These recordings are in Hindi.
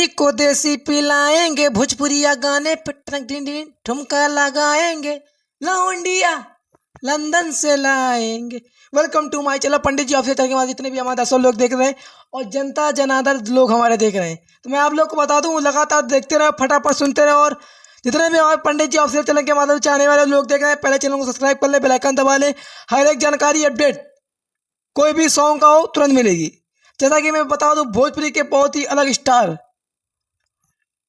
सभी को देसी पिलाएंगे, भोजपुरिया गाने पे टन टिन टिन ठुमका लगाएंगे, लौंडिया लंदन से लाएंगे। Welcome to my channel Pandit ji official channel के बाद जितने भी हमारे 10 लोग देख रहे हैं और जनता जनार्दन लोग हमारे देख रहे हैं, तो मैं आप लोग को बता दूं, लगातार देखते रहे, फटाफट सुनते रहे। और जितने भी हमारे पंडित जी ऑफिशियल चैनल के माध्यम से आने वाले लोग देख रहे हैं, पहले चैनल को सब्सक्राइब कर ले, बेल आइकन दबा ले। हर एक जानकारी अपडेट कोई भी सॉन्ग का हो तुरंत मिलेगी। जैसा कि मैं बता दूं, भोजपुरी के बहुत ही अलग स्टार,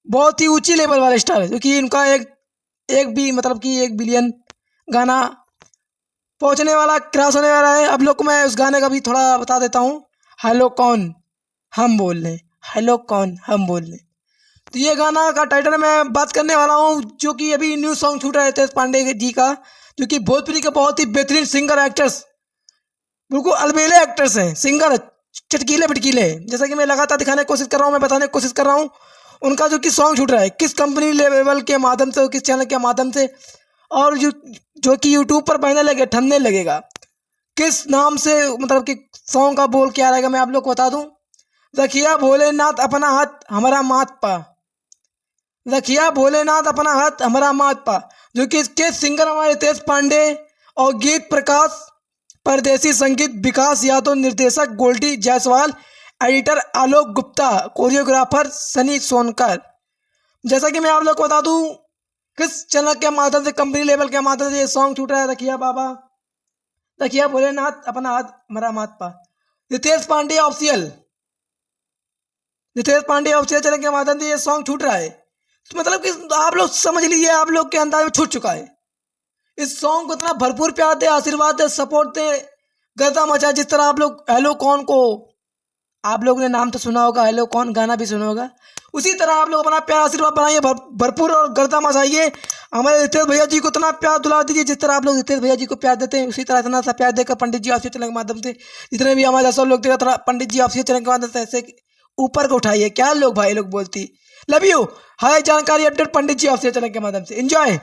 बहुत ही ऊंची लेवल वाले स्टार है, क्योंकि इनका एक भी मतलब कि 1 बिलियन गाना पहुंचने वाला, क्रॉस होने वाला है। अब लोग को मैं उस गाने का भी थोड़ा बता देता हूँ। हेलो कौन हम बोल रहे, हेलो कौन हम बोल रहे। तो ये गाना का टाइटल मैं बात करने वाला हूँ, जो कि अभी न्यू सॉन्ग छूट रहे थे पांडे जी का, जो कि भोजपुरी के बहुत ही बेहतरीन सिंगर एक्टर्स, बिल्कुल अलबेले एक्टर्स हैं, सिंगर चटकीले पिटकीले। जैसा कि मैं लगातार दिखाने की कोशिश कर रहा हूँ, मैं बताने की कोशिश कर रहा हूँ उनका जो कि सॉन्ग छूट रहा है, किस कंपनी लेवल के माध्यम से, किस चैनल के माध्यम से, और जो कि यूट्यूब पर बहने लगे, ठनने लगेगा, किस नाम से, मतलब कि सॉन्ग का बोल क्या रहेगा मैं आप लोग को बता दूं। रखिया भोलेनाथ अपना हाथ हमारा मात पा, रखिया भोलेनाथ अपना हाथ हमारा मात पा, जो कि इसके सिंगर हमारे रितेश पांडे और गीत प्रकाश, परदेसी संगीत विकास यादव, निर्देशक गोल्डी जायसवाल, एडिटर आलोक गुप्ता, कोरियोग्राफर सनी सोनकर। जैसा कि मैं आप लोग को बता दूं, किस चैनल के माध्यम से, कंपनी लेवल के माध्यम से ये सॉन्ग छूट रहा है, रखिया बाबा, रखिया भोलेनाथ अपना हाथ हमारा मात पा, Ritesh Pande official, Ritesh Pande official channel के माध्यम से ये सॉन्ग छूट रहा है। तो मतलब कि आप लोग समझ लीजिए, आप लोग के अंदाज में छूट चुका है। इस सॉन्ग को इतना भरपूर प्यार दे, आशीर्वाद दे, सपोर्ट दे, गर्दा मचा। जिस तरह आप लोग हेलो कौन को, आप लोग ने नाम तो सुना होगा, हेलो कौन गाना भी सुना होगा, उसी तरह आप लोग अपना प्यार आशीर्वाद बनाइए, भरपूर और गर्दा मचाइए। हमारे रितेश भैया जी को इतना प्यार दुला दीजिए, जिस तरह आप लोग रितेश भैया जी को प्यार देते हैं, उसी तरह इतना सा प्यार देकर पंडित जी ऑफिशियल चैनल के माध्यम से जितने भी हमारे 10 लोग देख रहे, थोड़ा पंडित जी ऑफिशियल चैनल के माध्यम से ऐसे ऊपर को उठाइए। क्या लोग भाई लोग बोलती, लव यू। हर जानकारी update Pandit ji official channel के माध्यम से। एंजॉय।